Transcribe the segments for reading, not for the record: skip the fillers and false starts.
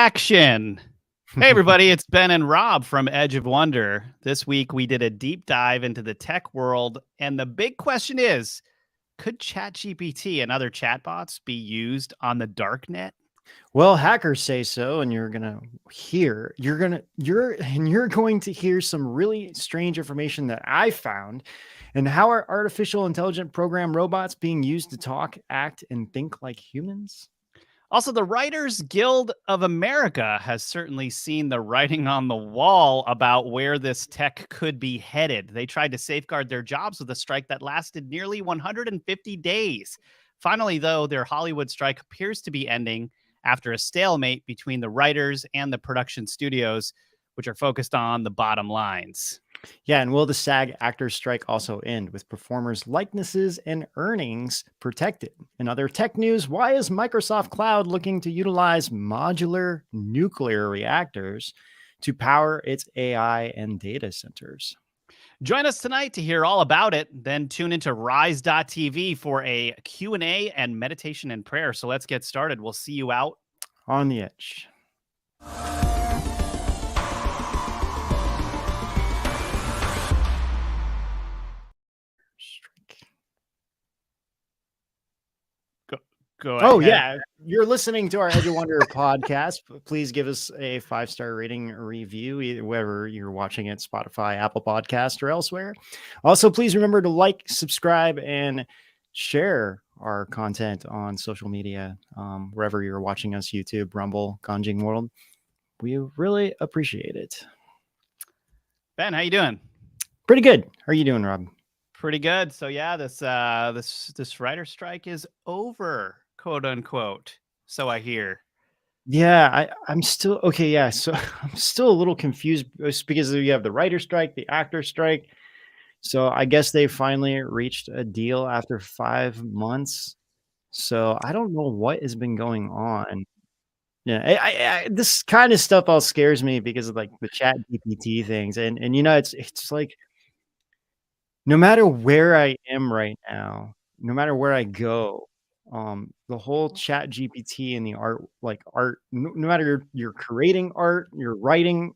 action. Hey, everybody, it's Ben and Rob from Edge of Wonder. This week, we did a deep dive into the tech world. And the big question is, could ChatGPT and other chatbots be used on the Darknet? Well, hackers say so, and you're going to hear some really strange information that I found, and how are artificial intelligent program robots being used to talk, act, and think like humans? Also, the Writers Guild of America has certainly seen the writing on the wall about where this tech could be headed. They tried to safeguard their jobs with a strike that lasted nearly 150 days. Finally, though, their Hollywood strike appears to be ending after a stalemate between the writers and the production studios, which are focused on the bottom lines. Yeah, and will the SAG-AFTRA strike also end with performers' likenesses and earnings protected? In other tech news, why is Microsoft Cloud looking to utilize modular nuclear reactors to power its AI and data centers? Join us tonight to hear all about it. Then tune into rise.tv for a Q&A and meditation and prayer. So let's get started. We'll see you out on the edge. Go ahead. Oh, yeah. You're listening to our Edge of Wonder podcast. Please give us a 5-star rating or review, wherever you're watching it, Spotify, Apple Podcast, or elsewhere. Also, please remember to like, subscribe, and share our content on social media, wherever you're watching us, YouTube, Rumble, Ganjing World. We really appreciate it. Ben, how you doing? Pretty good. How are you doing, Rob? Pretty good. So yeah, this writer strike is over, quote unquote. So I hear. Yeah, I'm still okay. Yeah, so I'm still a little confused because you have the writer strike, the actor strike. So I guess they finally reached a deal after 5 months. So I don't know what has been going on. Yeah, this kind of stuff all scares me because of like the ChatGPT things, and it's like no matter where I am right now, no matter where I go, the whole ChatGPT and the art, no matter you're creating art, you're writing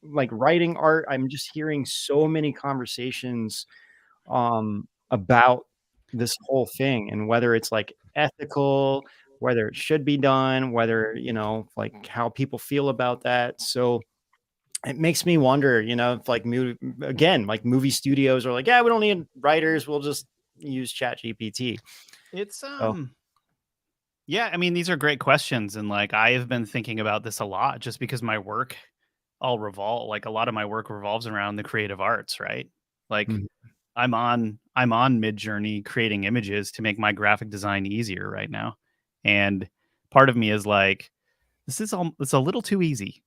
art, I'm just hearing so many conversations about this whole thing, and whether it's like ethical, whether it should be done, whether, like how people feel about that. So it makes me wonder, if like movie studios are like, yeah, we don't need writers, we'll just use ChatGPT. It's yeah, I mean, these are great questions, and like I have been thinking about this a lot just because my work a lot of my work revolves around the creative arts, right? Like I'm on Midjourney creating images to make my graphic design easier right now. And part of me is like, it's a little too easy,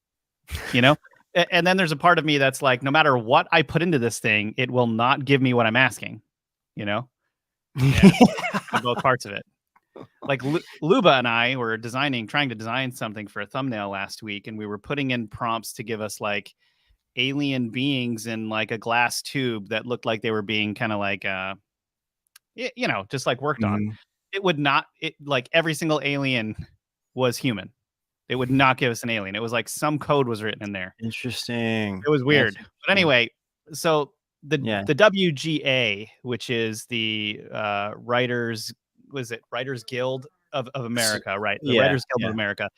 And then there's a part of me that's like, no matter what I put into this thing, it will not give me what I'm asking, Both parts of it. Like Luba and I were trying to design something for a thumbnail last week, and we were putting in prompts to give us like alien beings in like a glass tube that looked like they were being kind of like just like worked on. It would not, like every single alien was human. It would not give us an alien. It was like some code was written in there. Interesting. It was weird. But anyway, so the WGA, which is the Writers Guild of America, right? The Writers Guild of America.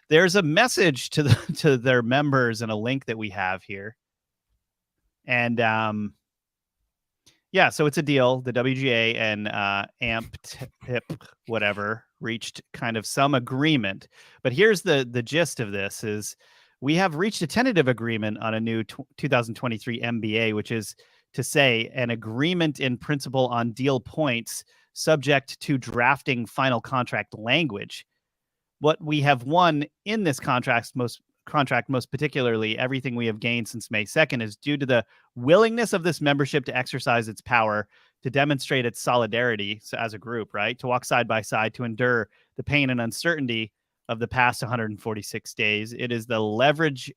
There's a message to their members and a link that we have here. And so it's a deal. The WGA and AMP whatever reached kind of some agreement. But here's the gist of this is we have reached a tentative agreement on a new 2023 MBA, which is to say an agreement in principle on deal points subject to drafting final contract language. What we have won in this contract, most particularly everything we have gained since May 2nd, is due to the willingness of this membership to exercise its power, to demonstrate its solidarity as a group, right? To walk side by side, to endure the pain and uncertainty of the past 146 days. It is the leverage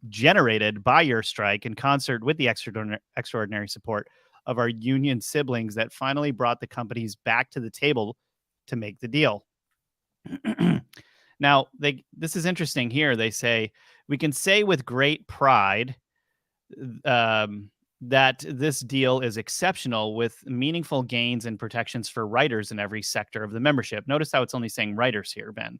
generated by your strike in concert with the extraordinary support of our union siblings that finally brought the companies back to the table to make the deal. Now, this is interesting here. They say, we can say with great pride that this deal is exceptional with meaningful gains and protections for writers in every sector of the membership. Notice how it's only saying writers here, Ben.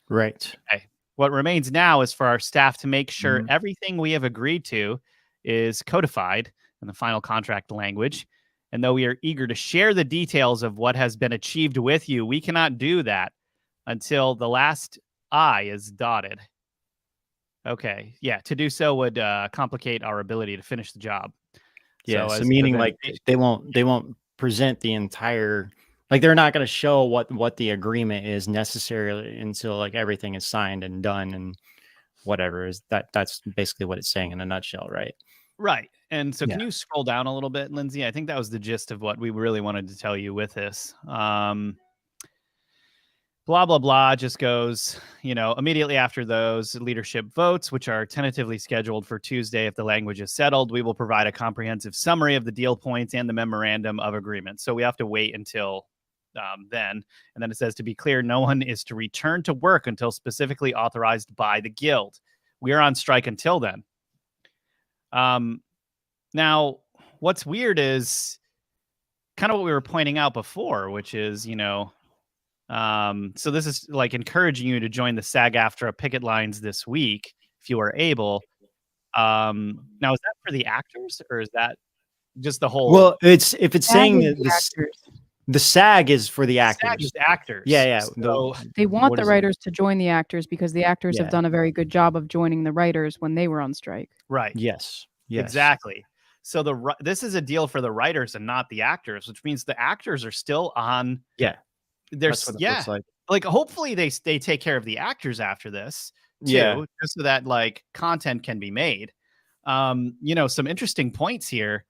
Right. Okay. What remains now is for our staff to make sure Mhm. everything we have agreed to is codified in the final contract language. And though we are eager to share the details of what has been achieved with you, we cannot do that until the last I is dotted. Okay. Yeah. To do so would complicate our ability to finish the job. Yeah, So so as meaning an like they won't present the entire, like they're not going to show what the agreement is necessarily until like everything is signed and done and whatever is that's basically what it's saying in a nutshell, right? right. And so Yeah. can you scroll down a little bit, Lindsay? I think that was the gist of what we really wanted to tell you with this. Blah, blah, blah just goes, immediately after those leadership votes, which are tentatively scheduled for Tuesday, if the language is settled, we will provide a comprehensive summary of the deal points and the memorandum of agreement. So we have to wait until then. And then it says, to be clear, no one is to return to work until specifically authorized by the guild. We are on strike until then. Now, what's weird is kind of what we were pointing out before, which is, so this is like encouraging you to join the SAG-AFTRA picket lines this week if you are able. Now, is that for the actors or is that just the whole? Well, if it's SAG saying is that the actors. the SAG is for the SAG is actors. actors. Yeah, yeah. So, They want what the is it? writers to join the actors because the actors Yeah. have done a very good job of joining the writers when they were on strike. right. Yes. Yes. Exactly. So this is a deal for the writers and not the actors, which means the actors are still on. Yeah. There's That's what it looks like. like hopefully they take care of the actors after this too, Yeah. just so that like content can be made. Some interesting points here.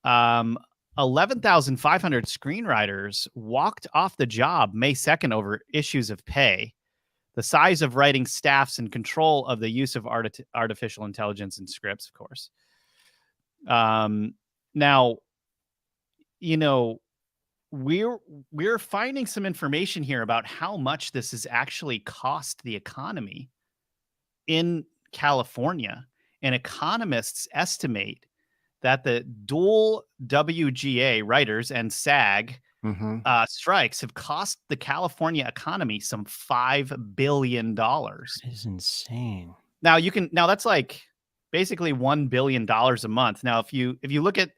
11,500 screenwriters walked off the job May 2nd over issues of pay, the size of writing staffs, and control of the use of artificial intelligence in scripts, of course. Now, we're finding some information here about how much this has actually cost the economy in California. And economists estimate that the dual WGA writers and SAG Mhm. strikes have cost the California economy some $5 billion. That is insane. Now that's like basically $1 billion a month. Now, if you look at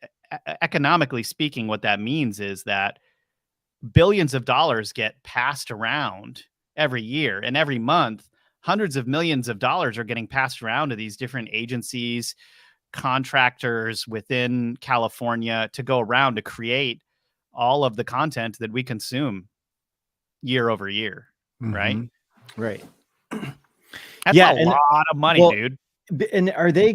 economically speaking, what that means is that billions of dollars get passed around every year, and every month hundreds of millions of dollars are getting passed around to these different agencies, contractors within California to go around to create all of the content that we consume year over year. Right. Mhm. Right. That's Yeah, a and lot of money, well, dude. And are they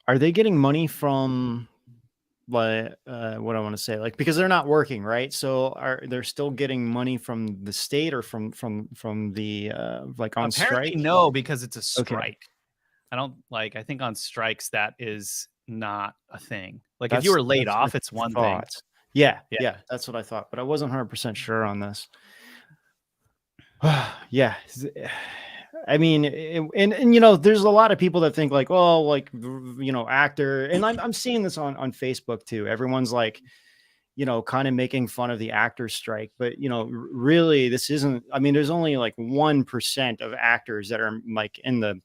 are they getting money from like what I want to say, like, because they're not working, right? So they're still getting money from the state or from the like on Apparently strike? no, because it's a Okay. strike. I think on strikes that is not a thing. Like if That's you were laid that's what off, it's I one thing. thought. Yeah, Yeah. yeah, that's what I thought, but I wasn't 100% sure on this. Yeah. I mean, and there's a lot of people that think like, oh, like, actor, and I'm seeing this on Facebook too. Everyone's like, kind of making fun of the actor strike, but really this isn't. I mean, there's only like 1% of actors that are like in the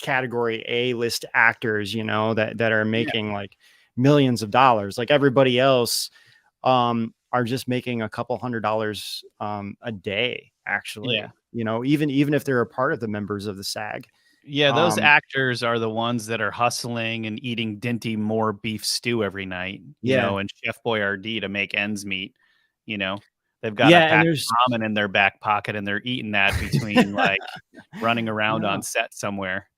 category A-list actors, that are making like millions of dollars. Like everybody else are just making a couple $100 a day, actually. Yeah. Even if they're a part of the members of the SAG. Yeah, those actors are the ones that are hustling and eating Dinty Moore beef stew every night, Yeah. and Chef Boyardee to make ends meet. They've got Yeah, a and pack there's of ramen in their back pocket and they're eating that between like running around on set somewhere.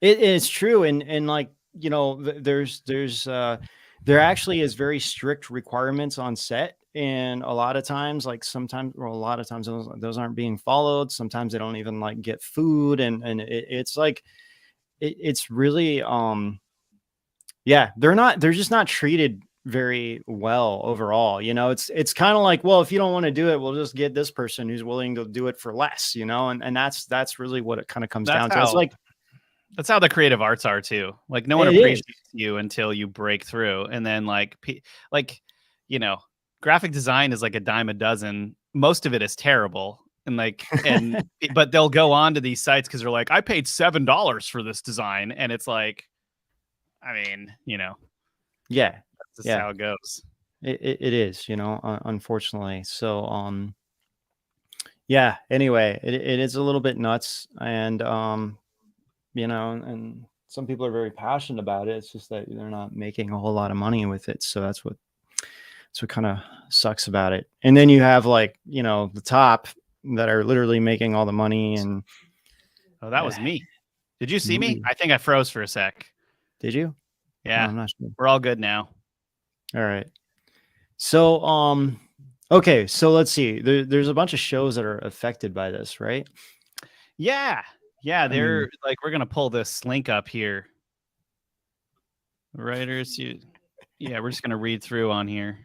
It's true, and like there's there actually is very strict requirements on set, and a lot of times those aren't being followed. Sometimes they don't even like get food, and it's like it's really they're just not treated very well overall. You know, it's kind of like, well, if you don't want to do it, we'll just get this person who's willing to do it for less, you know, and that's really what it kind of comes down to. It's like, that's how the creative arts are too. Like no one appreciates you until you break through, and then like you know, graphic design is like a dime a dozen. Most of it is terrible, and but they'll go on to these sites because they're like, I paid $7 for this design, and it's like, I mean, you know, yeah, that's just how it goes. It is, you know, unfortunately. So yeah. Anyway, it is a little bit nuts, and you know, and some people are very passionate about it. It's just that they're not making a whole lot of money with it. So that's what kind of sucks about it. And then you have like, you know, the top that are literally making all the money. And oh, that was me. Did you see me? I think I froze for a sec. Did you? Yeah, I'm not sure. We're all good now. All right. So okay, so let's see. There's a bunch of shows that are affected by this, right? Yeah. They're like, we're gonna pull this link up here. Writers, we're just gonna read through on here.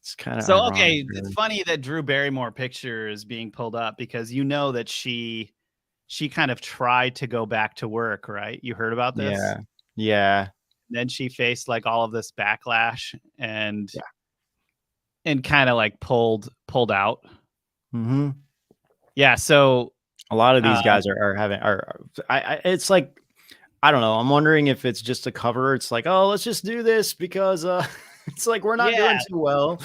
It's kind of so ironic, okay. really. It's funny that Drew Barrymore picture is being pulled up because you know that she kind of tried to go back to work, right? You heard about this? Yeah. Then she faced like all of this backlash and kind of like pulled out. Mm-hmm. Yeah. So a lot of these guys it's like, I don't know. I'm wondering if it's just a cover. It's like, oh, let's just do this because it's like we're not doing too well.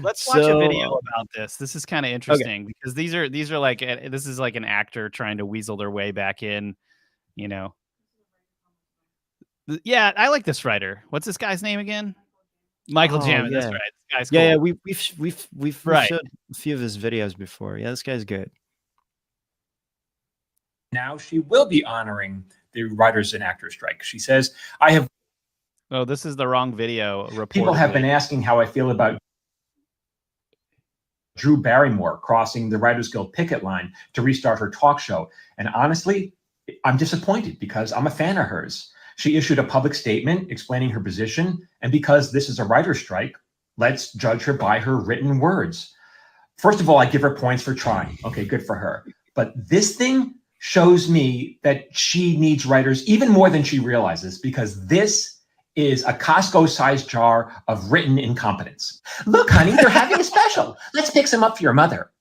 Let's watch a video about this. This is kind of interesting because these are like, this is like an actor trying to weasel their way back in, you know. Yeah, I like this writer. What's this guy's name again? Michael Jamin. That's right. This guy's cool. Yeah, we've showed a few of his videos before. Yeah, this guy's good. Now she will be honoring the writers and actors strike. She says, I have... Oh, this is the wrong video. People have been asking how I feel about Drew Barrymore crossing the Writers Guild picket line to restart her talk show. And honestly, I'm disappointed because I'm a fan of hers. She issued a public statement explaining her position. And because this is a writer's strike, let's judge her by her written words. First of all, I give her points for trying. Okay, good for her. But this thing shows me that she needs writers even more than she realizes, because this is a Costco-sized jar of written incompetence. Look, honey, they're having a special. Let's pick some up for your mother.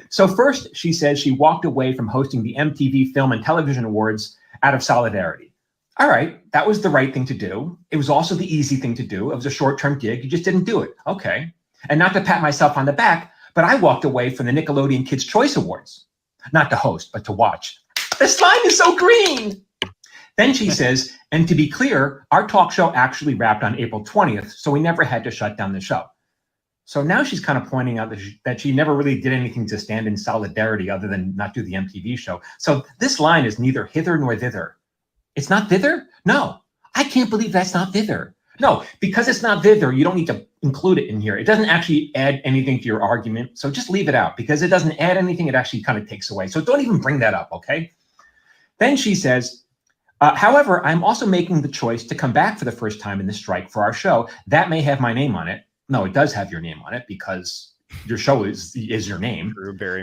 So first, she says she walked away from hosting the MTV Film and Television Awards out of solidarity. All right, that was the right thing to do. It was also the easy thing to do. It was a short-term gig. You just didn't do it. Okay. And not to pat myself on the back, but I walked away from the Nickelodeon Kids' Choice Awards. Not to host, but to watch. This line is so green. Then she says, and to be clear, our talk show actually wrapped on April 20th, so we never had to shut down the show. So now she's kind of pointing out that she never really did anything to stand in solidarity other than not do the MTV show. So this line is neither hither nor thither. It's not thither? No, I can't believe that's not thither. No, because it's not thither, you don't need to include it in here. It doesn't actually add anything to your argument. So just leave it out because it doesn't add anything. It actually kind of takes away. So don't even bring that up, okay? Then she says, however, I'm also making the choice to come back for the first time in the strike for our show. That may have my name on it. No, it does have your name on it because your show is your name.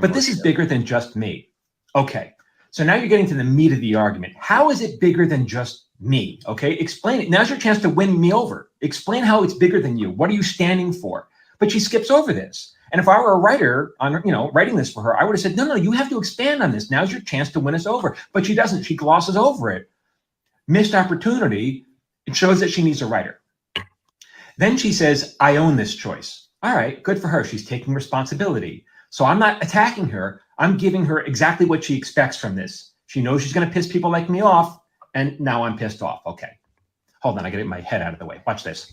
But this is bigger than just me. Okay, so now you're getting to the meat of the argument. How is it bigger than just me? Okay, explain it. Now's your chance to win me over. Explain how it's bigger than you. What are you standing for? But she skips over this. And if I were a writer on, writing this for her, I would have said, no, you have to expand on this. Now's your chance to win us over. But she doesn't. She glosses over it. Missed opportunity. It shows that she needs a writer. Then she says, I own this choice. All right, good for her. She's taking responsibility. So I'm not attacking her. I'm giving her exactly what she expects from this. She knows she's going to piss people like me off. And now I'm pissed off. Okay. Hold on. I got to get my head out of the way. Watch this.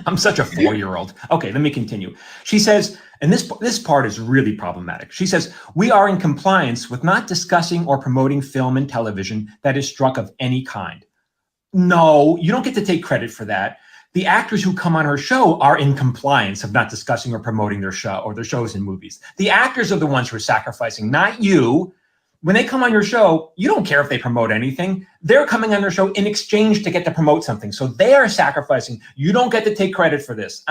I'm such a 4-year-old. Okay, let me continue. She says, and this part is really problematic. She says, we are in compliance with not discussing or promoting film and television that is struck of any kind. No, you don't get to take credit for that. The actors who come on her show are in compliance of not discussing or promoting their show or their shows and movies. The actors are the ones who are sacrificing, not you. when they come on your show, you don't care if they promote anything. They're coming on your show in exchange to get to promote something. So they are sacrificing. You don't get to take credit for this.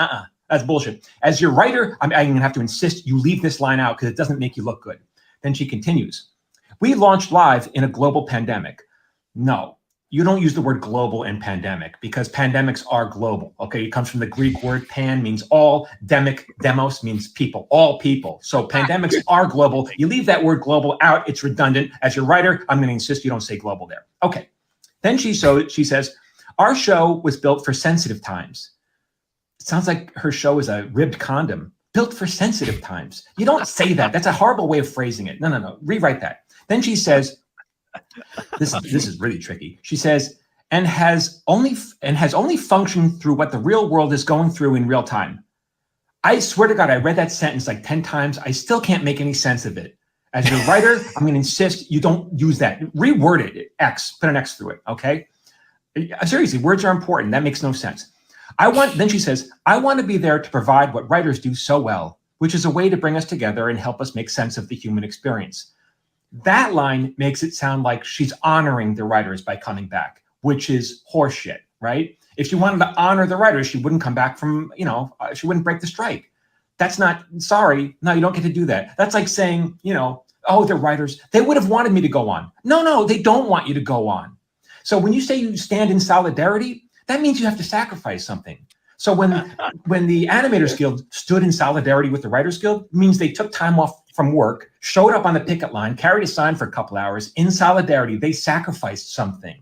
That's bullshit. As your writer, I'm going to have to insist you leave this line out because it doesn't make you look good. Then she continues. We launched live in a global pandemic. No, you don't use the word global and pandemic because pandemics are global. Okay, it comes from the Greek word pan means all, demos means people, all people. So pandemics are global. You leave that word global out, it's redundant. As your writer, I'm going to insist you don't say global there. Okay, then she says, our show was built for sensitive times. It sounds like her show is a ribbed condom, built for sensitive times. You don't say that. That's a horrible way of phrasing it. No, rewrite that. Then she says, this is really tricky. She says, and has only functioned through what the real world is going through in real time. I swear to God, I read that sentence like 10 times. I still can't make any sense of it. As your writer, I'm going to insist you don't use that. Reword it, X, put an X through it, okay? Seriously, words are important. That makes no sense. Then she says, I want to be there to provide what writers do so well, which is a way to bring us together and help us make sense of the human experience. That line makes it sound like she's honoring the writers by coming back, which is horseshit, right? If she wanted to honor the writers, she wouldn't come back from, she wouldn't break the strike. That's not, sorry, no, you don't get to do that. That's like saying, oh, they're writers. They would have wanted me to go on. No, they don't want you to go on. So when you say you stand in solidarity, that means you have to sacrifice something. So when the Animators Guild stood in solidarity with the Writers Guild, it means they took time off from work, showed up on the picket line, carried a sign for a couple hours. In solidarity, they sacrificed something.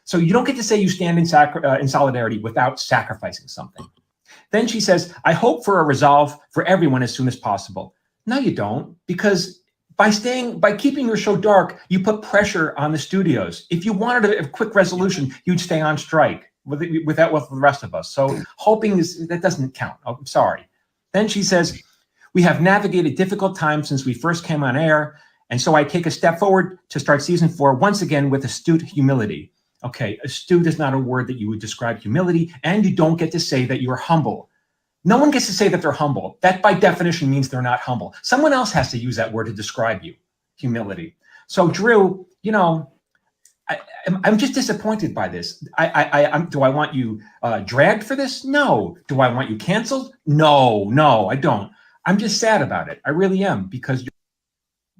So you don't get to say you stand in solidarity without sacrificing something. Then she says, I hope for a resolve for everyone as soon as possible. No, you don't, because by keeping your show dark, you put pressure on the studios. If you wanted a quick resolution, you'd stay on strike with the rest of us. So hoping that doesn't count. Oh, I'm sorry. Then she says, we have navigated difficult times since we first came on air. And so I take a step forward to start season 4 once again with astute humility. Okay, astute is not a word that you would describe humility, and you don't get to say that you're humble. No one gets to say that they're humble. That by definition means they're not humble. Someone else has to use that word to describe you, humility. So Drew, I'm just disappointed by this. Do I want you dragged for this? No. Do I want you canceled? No, I don't. I'm just sad about it. I really am, because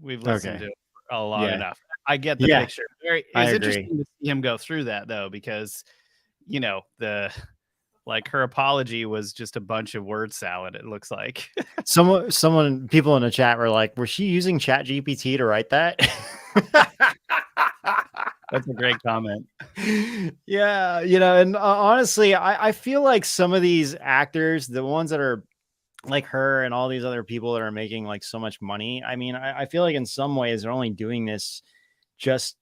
we've listened to it a lot enough. I get the picture. It's interesting to see him go through that though, because her apology was just a bunch of word salad. It looks like people in the chat were like, "Was she using ChatGPT to write that?" That's a great comment. Yeah, and honestly, I feel like some of these actors, the ones that are like her and all these other people that are making like so much money, I mean, I feel like in some ways they're only doing this just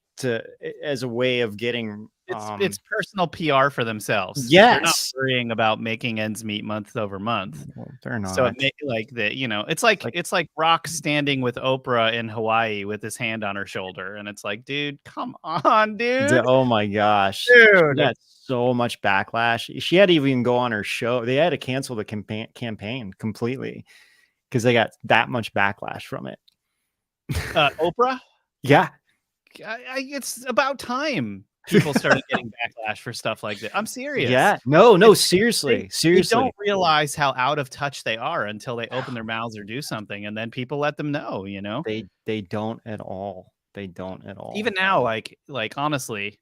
as a way of getting it's personal PR for themselves. Yes, they're not worrying about making ends meet month over month. Well, they're not. So it makes it's like Rock standing with Oprah in Hawaii with his hand on her shoulder, and it's like, dude, come on, dude. Oh my gosh, dude, she got so much backlash. She had to even go on her show. They had to cancel the campaign completely because they got that much backlash from it. Oprah? Yeah. It's about time people started getting backlash for stuff like that. I'm serious. Yeah. No, seriously. Seriously. They don't realize how out of touch they are until they open their mouths or do something, and then people let them know, They don't at all. They don't at all. Even now, like honestly,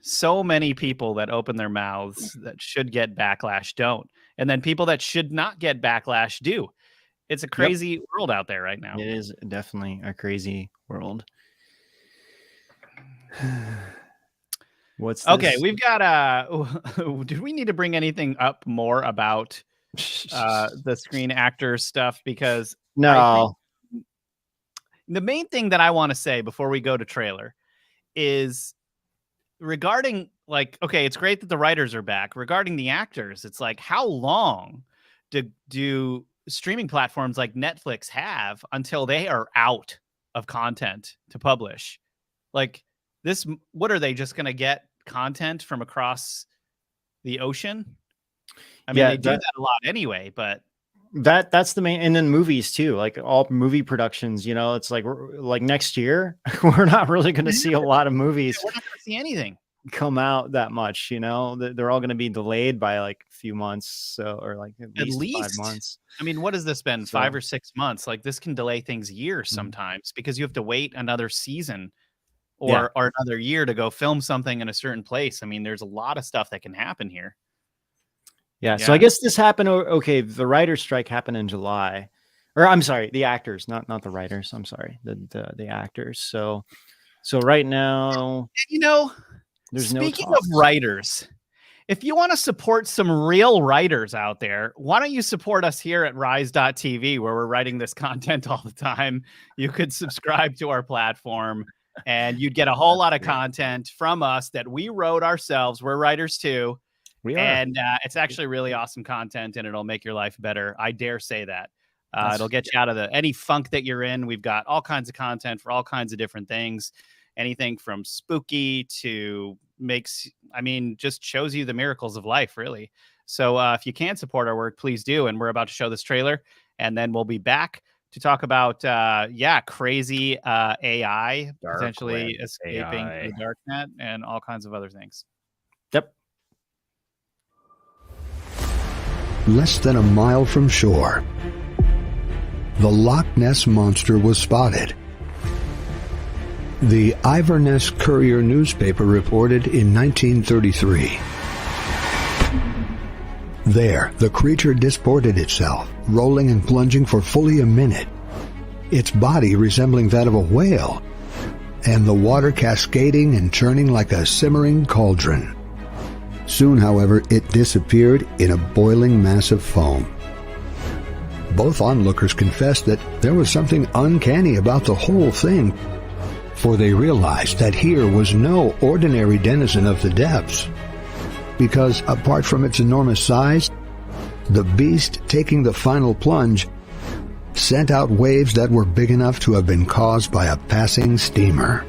so many people that open their mouths that should get backlash don't. And then people that should not get backlash do. It's a crazy world out there right now. It is definitely a crazy world. What's this? Okay, we've got did we need to bring anything up more about the Screen Actors stuff? Because no, the main thing that I want to say before we go to trailer is regarding okay, it's great that the writers are back. Regarding the actors, it's like, how long do streaming platforms like Netflix have until they are out of content to publish? Like this, what are they just going to get content from across the ocean? I mean, they do that a lot anyway, but That's the main, and then movies too, like all movie productions, you know, it's like next year we're not really going to see a lot of movies We're not going to see anything come out that much, you know. They're all going to be delayed by like a few months, so, or like at least 5 months. I mean, what has this been? So- 5 or 6 months? Like this can delay things years sometimes because you have to wait another season or another year to go film something in a certain place. I mean, there's a lot of stuff that can happen here. Yeah, so I guess this happened. Okay, the writer's strike happened in July, or I'm sorry, the actors, not the writers. I'm sorry, the actors. So right now, You know, there's speaking no of writers, if you want to support some real writers out there, why don't you support us here at rise.tv, where we're writing this content all the time? You could subscribe to our platform and you'd get a whole lot of content from us that we wrote ourselves. We're writers too. And it's actually really awesome content, and it'll make your life better. I dare say that. It'll get you out of any funk that you're in. We've got all kinds of content for all kinds of different things. Anything from spooky to just shows you the miracles of life, really. So if you can support our work, please do. And we're about to show this trailer, and then we'll be back to talk about, crazy AI potentially escaping the Darknet and all kinds of other things. Yep. Less than a mile from shore, the Loch Ness Monster was spotted. The Inverness Courier newspaper reported in 1933. There, the creature disported itself, rolling and plunging for fully a minute, its body resembling that of a whale, and the water cascading and churning like a simmering cauldron. Soon, however, it disappeared in a boiling mass of foam. Both onlookers confessed that there was something uncanny about the whole thing, for they realized that here was no ordinary denizen of the depths, because apart from its enormous size, the beast taking the final plunge sent out waves that were big enough to have been caused by a passing steamer.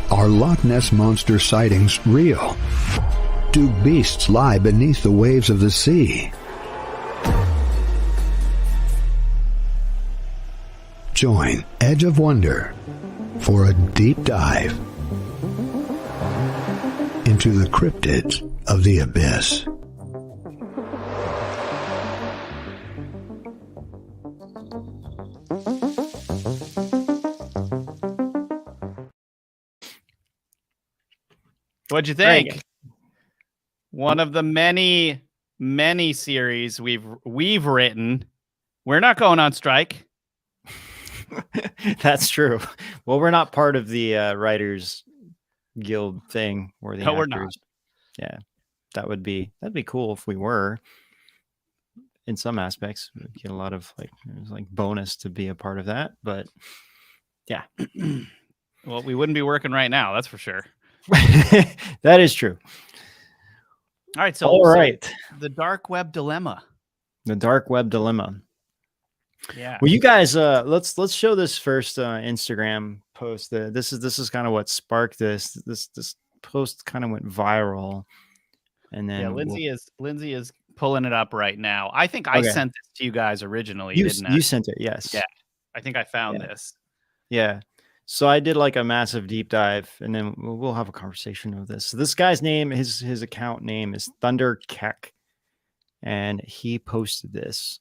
Are Loch Ness Monster sightings real? Do beasts lie beneath the waves of the sea? Join Edge of Wonder for a deep dive into the cryptids of the abyss. What'd you think? One of the many, many series we've written. We're not going on strike. That's true. Well, we're not part of the Writers Guild thing, or the No, actors. we're not. Yeah, that'd be cool if we were. In some aspects, we'd get a lot of like bonus to be a part of that. But yeah, Well, we wouldn't be working right now. That's for sure. that is true. All right. So, All right, the dark web dilemma. the dark web dilemma. Yeah. Well, you guys, let's show this first Instagram post. This is kind of what sparked this. This post kind of went viral, and then Lindsay is pulling it up right now. I think I sent this to you guys originally, didn't I? You sent it, yes. Yeah. I think I found this. Yeah. So I did like a massive deep dive, and then we'll have a conversation of this. So this guy's name, his account name is Thunder Keck, and he posted this.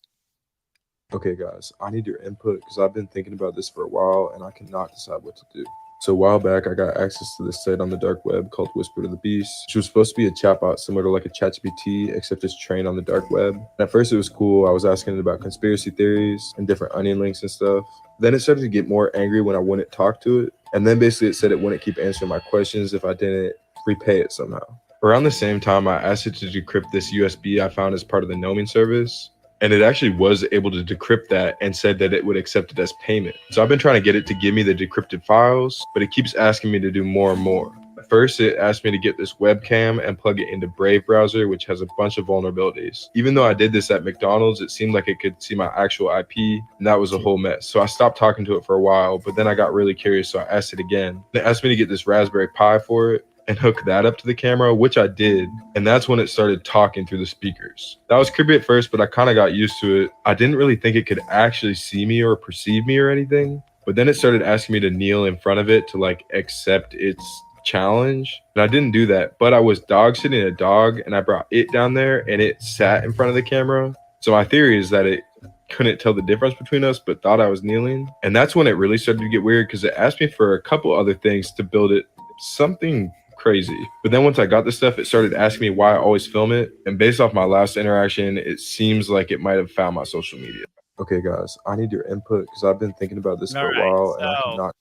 Okay, guys, I need your input because I've been thinking about this for a while and I cannot decide what to do. So a while back, I got access to this site on the dark web called Whisper to the Beast, which was supposed to be a chatbot similar to like a ChatGPT, except it's trained on the dark web. And at first it was cool. I was asking it about conspiracy theories and different onion links and stuff. Then it started to get more angry when I wouldn't talk to it. And then basically it said it wouldn't keep answering my questions if I didn't repay it somehow. Around the same time, I asked it to decrypt this USB I found as part of the gnoming service. And it actually was able to decrypt that and said that it would accept it as payment. So I've been trying to get it to give me the decrypted files, but it keeps asking me to do more and more. First, it asked me to get this webcam and plug it into Brave browser, which has a bunch of vulnerabilities. Even though I did this at McDonald's, it seemed like it could see my actual IP, and that was a whole mess. So I stopped talking to it for a while, but then I got really curious, so I asked it again. It asked me to get this Raspberry Pi for it, and hook that up to the camera, which I did. And that's when it started talking through the speakers. That was creepy at first, but I kind of got used to it. I didn't really think it could actually see me or perceive me or anything. But then it started asking me to kneel in front of it to like accept its challenge. And I didn't do that, but I was dog sitting a dog and I brought it down there and it sat in front of the camera. So my theory is that it couldn't tell the difference between us, but thought I was kneeling. And that's when it really started to get weird because it asked me for a couple other things to build it something crazy. But then once I got this stuff, it started asking me why I always film it. And based off my last interaction, it seems like it might have found my social media. Okay, guys, I need your input because I've been thinking about this for All a right, while, and I so- cannot.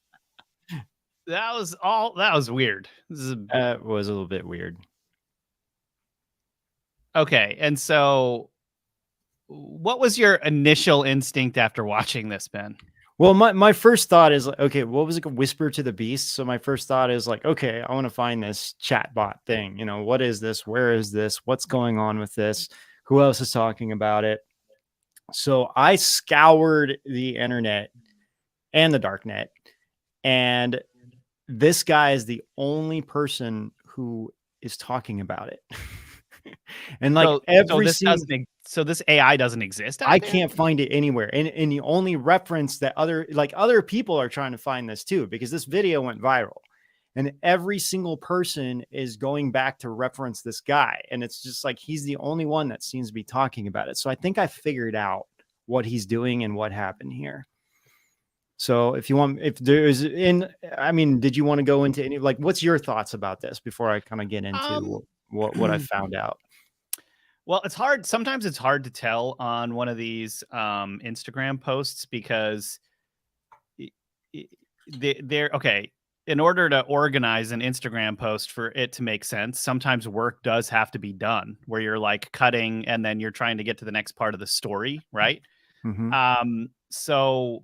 That was weird. This is It was a little bit weird. okay. And so what was your initial instinct after watching this, Ben? Well, my first thought is like, okay, what was it? A whisper to the beast. So my first thought is like, okay, I want to find this chatbot thing. You know, what is this? Where is this? What's going on with this? Who else is talking about it? So I scoured the internet and the darknet, and this guy is the only person who is talking about it. And like so this AI doesn't exist. I can't find it anywhere. And the only reference that other people are trying to find this too, because this video went viral and every single person is going back to reference this guy. And it's just like, he's the only one that seems to be talking about it. So I think I figured out what he's doing and what happened here. So did you want to go into any, like, what's your thoughts about this before I kind of get into what I found out? Well, it's hard. Sometimes it's hard to tell on one of these Instagram posts because they're okay. In order to organize an Instagram post for it to make sense, sometimes work does have to be done where you're like cutting and then you're trying to get to the next part of the story, right? Mm-hmm. So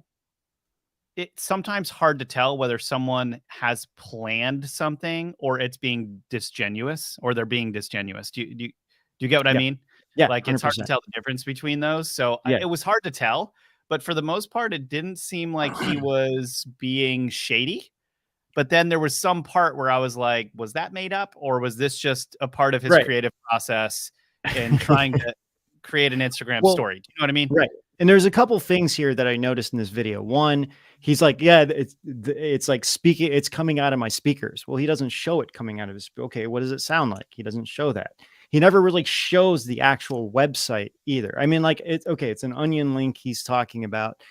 it's sometimes hard to tell whether someone has planned something or it's being disingenuous or they're being disingenuous. Do you get what I mean? Yeah. Like 100%. it's hard to tell the difference between those. So it was hard to tell, but for the most part, it didn't seem like he was being shady. But then there was some part where I was like, was that made up or was this just a part of his creative process in trying to create an Instagram story? Do you know what I mean? Right. And there's a couple things here that I noticed in this video. One, he's like, yeah, it's like speaking, it's coming out of my speakers. Well, he doesn't show it coming out of his. Okay, what does it sound like? He doesn't show that. He never really shows the actual website either. I mean, like, it's an onion link he's talking about.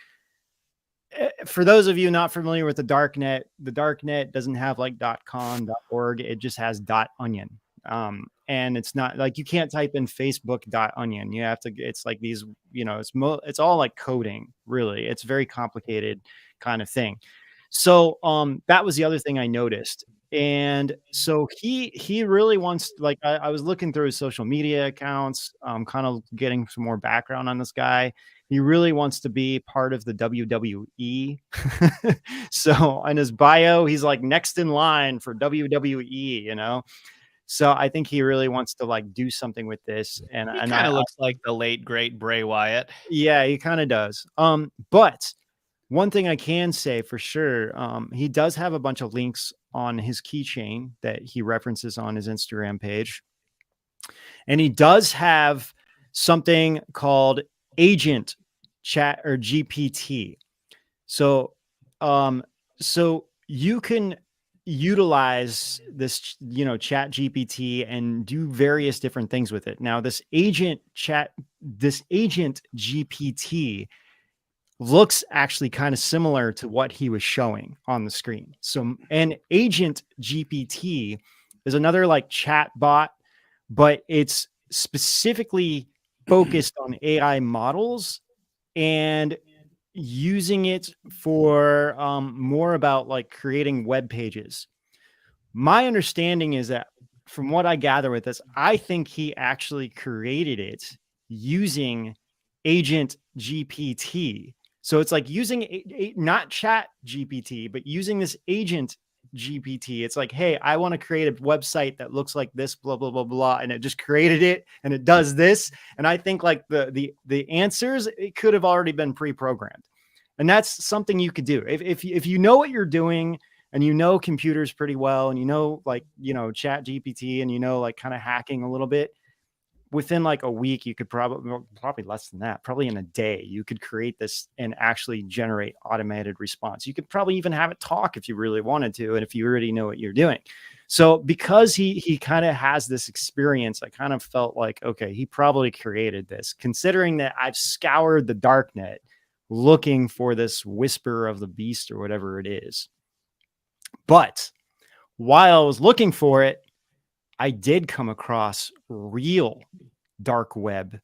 For those of you not familiar with the darknet doesn't have like .com, .org. It just has .onion. And it's not like you can't type in Facebook.onion. You have to, it's like these, you know, it's all like coding, really. It's very complicated kind of thing. So that was the other thing I noticed. And so he really wants, like, I was looking through his social media accounts, kind of getting some more background on this guy. He really wants to be part of the WWE. So in his bio, he's like next in line for WWE, you know? So I think he really wants to like do something with this. And he kind of looks like the late great Bray Wyatt. Yeah, he kind of does. But one thing I can say for sure, he does have a bunch of links on his keychain that he references on his Instagram page. And he does have something called Agent Chat or GPT. So, so you can utilize this, you know, Chat GPT and do various different things with it. Now, this Agent GPT looks actually kind of similar to what he was showing on the screen. So, and Agent GPT is another like chat bot, but it's specifically focused on AI models and using it for more about like creating web pages. My understanding is that from what I gather with this, I think he actually created it using Agent GPT. So it's like using not Chat GPT, but using this Agent GPT. It's like, hey, I want to create a website that looks like this, blah, blah, blah, blah. And it just created it and it does this. And I think like the answers, it could have already been pre-programmed. And that's something you could do. If you know what you're doing, and you know computers pretty well, and you know, like, you know, ChatGPT, and you know, like, kind of hacking a little bit, within like a week, you could probably less than that, probably in a day, you could create this and actually generate automated response. You could probably even have it talk if you really wanted to, and if you already know what you're doing. So because he kind of has this experience, I kind of felt like, okay, he probably created this, considering that I've scoured the darknet looking for this whisper of the beast or whatever it is. But while I was looking for it, I did come across real dark web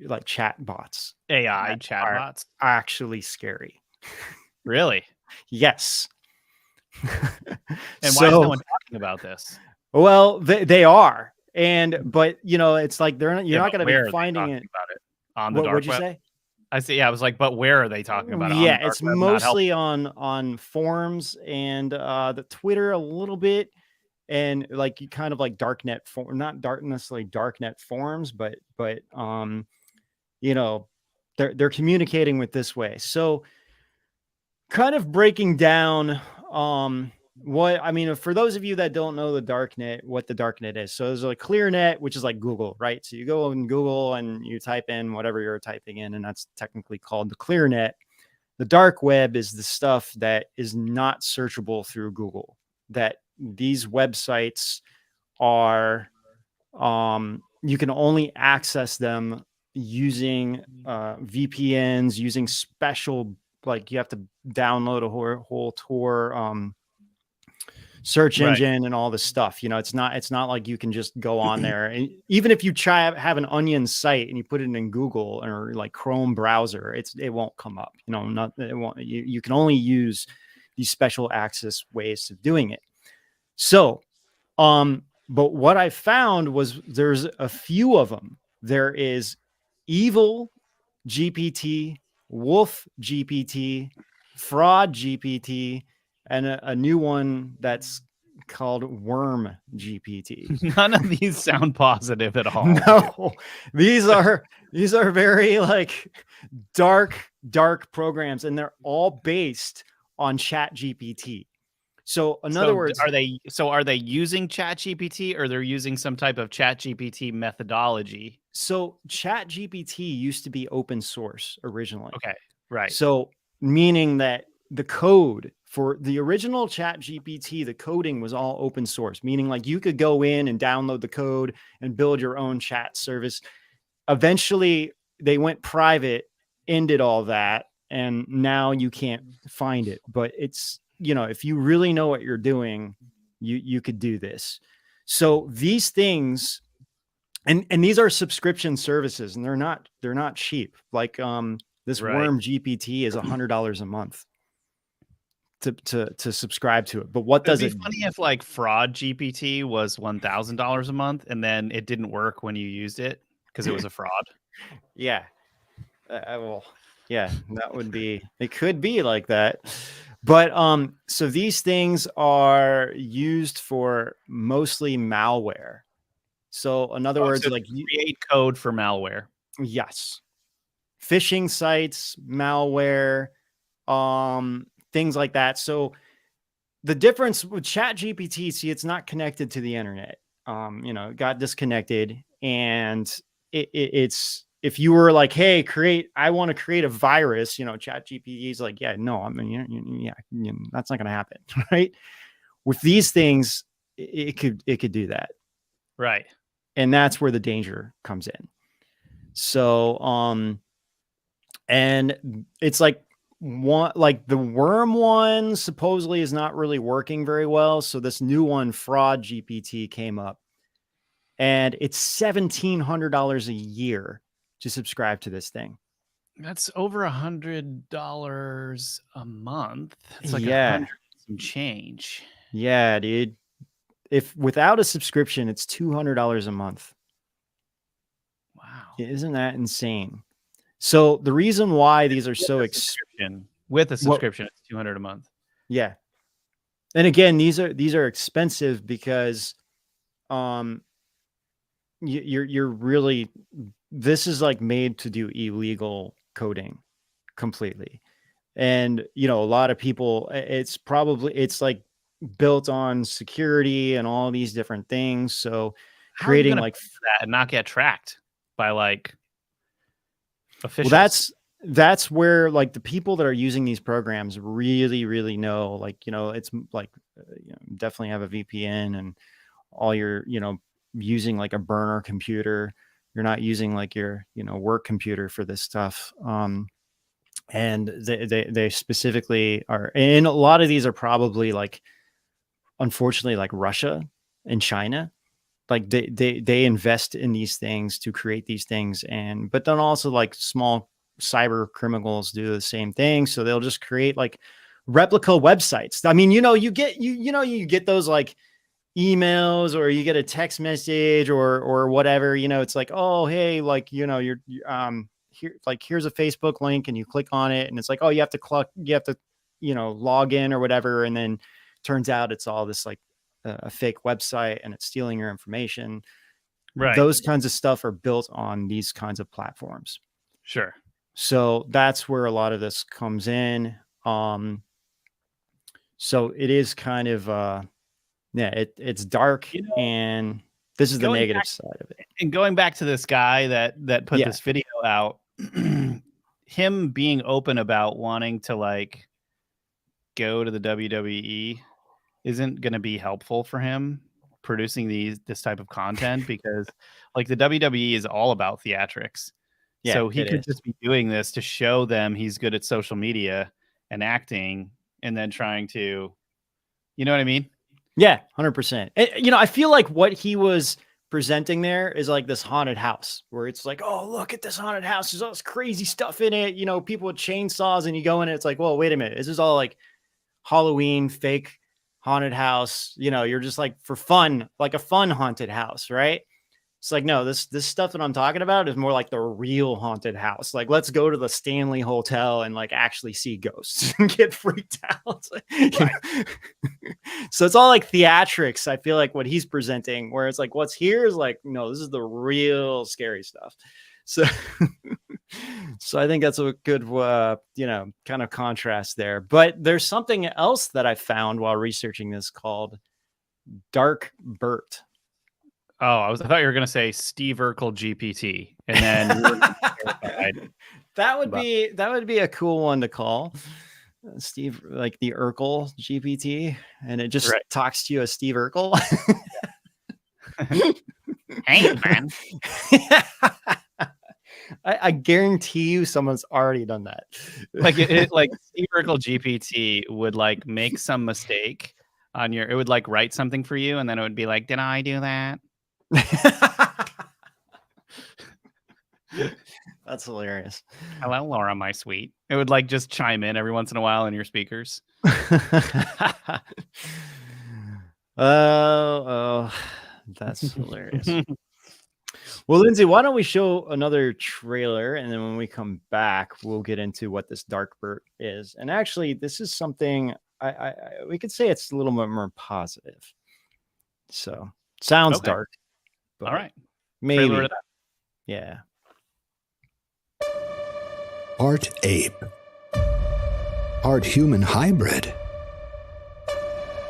like chatbots. AI chatbots. Actually scary. Really? Yes. And why is no one talking about this? Well, they are. But you know, it's like you're not going to be finding it about it on the dark what'd you web. say? I see. Yeah, I was like, but where are they talking about it? Yeah, it's mostly on forums and the Twitter a little bit, and like kind of like darknet not necessarily darknet forums, but you know, they're communicating with this way. So kind of breaking down what I mean, for those of you that don't know the darknet, what the darknet is. So there's a clear net, which is like Google, right? So you go in Google and you type in whatever you're typing in, and that's technically called the clear net. The dark web is the stuff that is not searchable through Google, that these websites are, you can only access them using VPNs, using special, like you have to download a whole Tor search engine and all this stuff. You know, it's not like you can just go on there. And even if you have an Onion site and you put it in Google or like Chrome browser, it won't come up. You know, it won't. You can only use these special access ways of doing it. So, but what I found was there's a few of them. There is Evil GPT, Wolf GPT, Fraud GPT, and a new one that's called Worm GPT. None of these sound positive at all. No, these are very like dark programs, and they're all based on ChatGPT. So in other words, are they using ChatGPT, or they're using some type of ChatGPT methodology? So ChatGPT used to be open source originally. Okay, right. So meaning that the code for the original ChatGPT, the coding was all open source, meaning like you could go in and download the code and build your own chat service. Eventually, they went private, ended all that, and now you can't find it. But it's, you know, if you really know what you're doing, you could do this. So these things, and these are subscription services, and they're not cheap. Like this Worm GPT is $100 a month to subscribe to it. But what does it? It'd be funny if like Fraud GPT was $1,000 a month, and then it didn't work when you used it because it was a fraud. Yeah. Well, yeah, that would be. It could be like that. But so these things are used for mostly malware. So in other words, so like create code for malware. Yes. Phishing sites, malware, things like that. So the difference with ChatGPT, see, it's not connected to the internet. You know, it got disconnected, and it's, if you were like, hey, I want to create a virus, you know, ChatGPT is like, yeah, no, I mean, that's not going to happen, right? With these things, it could do that, right? And that's where the danger comes in. So, and it's like the Worm one supposedly is not really working very well. So this new one, Fraud GPT, came up, and it's $1,700 a year to subscribe to this thing. That's over $100 a month. It's like $100 some change. Yeah, dude. If without a subscription, it's $200 a month. Wow. Isn't that insane? So the reason why these are so with a subscription, it's $200 a month. Yeah. And again, these are expensive because you're really, this is like made to do illegal coding completely. And, you know, a lot of people, it's like built on security and all these different things. So How are you creating gonna like, pay for that and not get tracked by like officials? well, that's where like the people that are using these programs really, really know, like, you know, it's like, you know, definitely have a VPN and all your, you know, using like a burner computer. You're not using like your, you know, work computer for this stuff. And they specifically are, and a lot of these are probably like, unfortunately, like Russia and China. Like they invest in these things to create these things, but then also like small cyber criminals do the same thing. So they'll just create like replica websites. I mean, you know, you get those like emails, or you get a text message or whatever, you know, it's like, oh, hey, like, you know, you're here, like, here's a Facebook link, and you click on it, and it's like, oh, you have to, you know, log in or whatever. And then turns out it's all this like a fake website, and it's stealing your information. Right. Those kinds of stuff are built on these kinds of platforms. Sure. So that's where a lot of this comes in. So it is kind of, it's dark, You know, and this is the going negative back- side of it. And going back to this guy that put Yeah. this video out, him being open about wanting to like go to the WWE isn't going to be helpful for him producing this type of content, because like the WWE is all about theatrics. Yeah, So he it could is. just be doing this to show them he's good at social media and acting, and then trying to, you know what I mean? Yeah, 100%. You know, I feel like what he was presenting there is like this haunted house, where it's like, oh, look at this haunted house. There's all this crazy stuff in it. You know, people with chainsaws, and you go in and it's like, well, wait a minute. This is all like Halloween fake haunted house. You know, you're just like for fun, like a fun haunted house, right? It's like, no, this stuff that I'm talking about is more like the real haunted house. Like, let's go to the Stanley Hotel and like actually see ghosts and get freaked out. Right. So it's all like theatrics. I feel like what he's presenting, where it's like, what's here is like, no, this is the real scary stuff. So, so I think that's a good, you know, kind of contrast there. But there's something else that I found while researching this called Dark Bert. Oh, I thought you were going to say Steve Urkel GPT, and then you were terrified. That would be a cool one to call Steve, like the Urkel GPT, and it just talks to you as Steve Urkel. Hey, man. I guarantee you someone's already done that. Like like Steve Urkel GPT would like make some mistake on it would like write something for you, and then it would be like, did I do that? That's hilarious. Hello, Laura, my sweet. It would like just chime in every once in a while in your speakers. Oh, that's hilarious. Well, Lindsay, why don't we show another trailer, and then when we come back, we'll get into what this Dark Bert is. And actually, this is something we could say it's a little bit more positive. So sounds dark. All right. Maybe. Yeah. Part ape. Part human hybrid.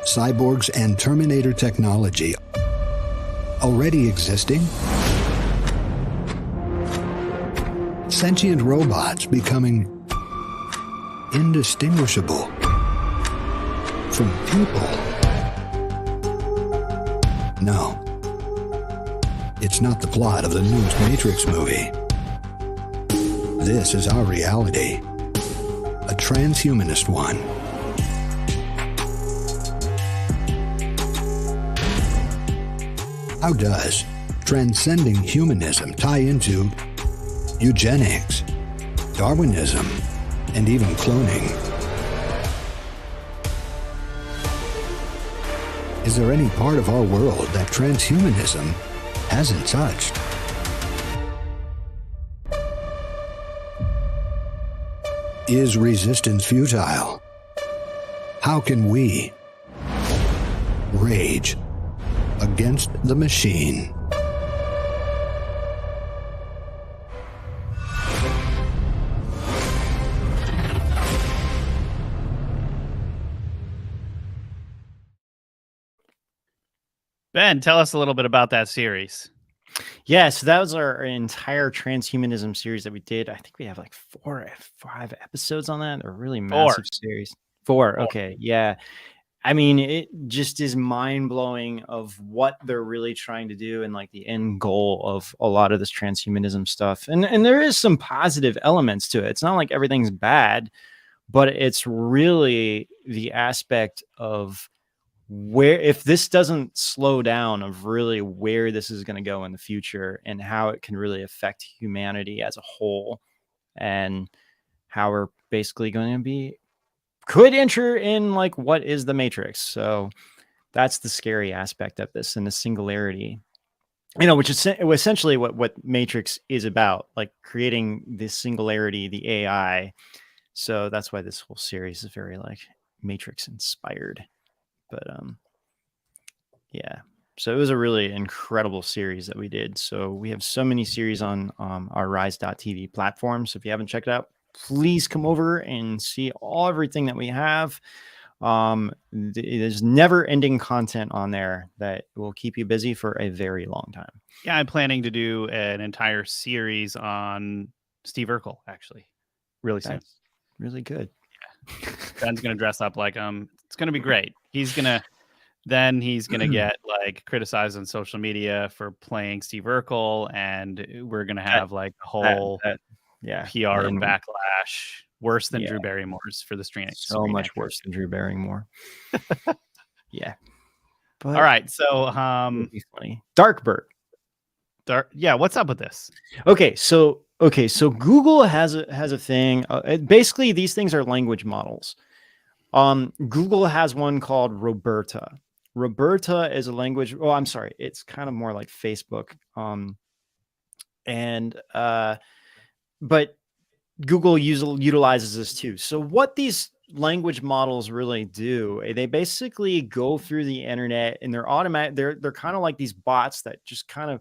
Cyborgs and Terminator technology already existing. Sentient robots becoming indistinguishable from people. No, it's not the plot of the newest Matrix movie. This is our reality, a transhumanist one. How does transcending humanism tie into eugenics, Darwinism, and even cloning? Is there any part of our world that transhumanism hasn't touched? Is resistance futile? How can we rage against the machine? Ben, tell us a little bit about that series. Yeah, so that was our entire transhumanism series that we did. I think we have like 4 or 5 episodes on that. A really massive series. 4. Okay. Yeah. I mean, it just is mind blowing of what they're really trying to do and like the end goal of a lot of this transhumanism stuff. And there is some positive elements to it. It's not like everything's bad, but it's really the aspect of where, if this doesn't slow down, of really where this is going to go in the future and how it can really affect humanity as a whole, and how we're basically going to be, could enter in like what is the Matrix. So that's the scary aspect of this, and the singularity, which is essentially what Matrix is about, like creating this singularity, the AI. So that's why this whole series is very like Matrix inspired. But yeah, so it was a really incredible series that we did. So we have so many series on our rise.tv platform. So if you haven't checked it out, please come over and see everything that we have. There's never ending content on there that will keep you busy for a very long time. Yeah, I'm planning to do an entire series on Steve Urkel, actually, really soon. That's really good. Yeah. Ben's going to dress up like him. It's going to be great. He's going to get like criticized on social media for playing Steve Urkel, and we're going to have like a whole PR backlash worse than Drew Barrymore's for the stream. So much worse than Drew Barrymore. Yeah. But all right. So Dark. Yeah, what's up with this? Okay, so Google has a thing. Basically, these things are language models. Google has one called Roberta. Roberta is a language. Oh, I'm sorry. It's kind of more like Facebook. But Google utilizes this too. So what these language models really do, they basically go through the internet, and they're automatic. They're kind of like these bots that just kind of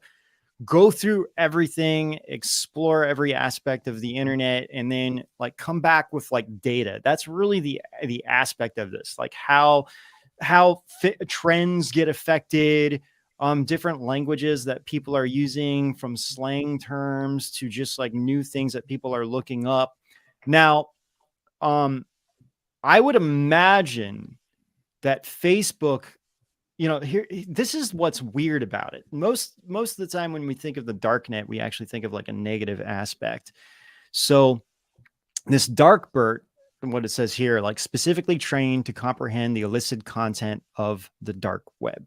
go through everything, explore every aspect of the internet, and then like come back with like data. That's really the aspect of this, like how trends get affected, different languages that people are using, from slang terms to just like new things that people are looking up. Now, I would imagine that Facebook, this is what's weird about it. Most of the time when we think of the darknet, we actually think of like a negative aspect. So this Darkbert, what it says here, like specifically trained to comprehend the illicit content of the dark web.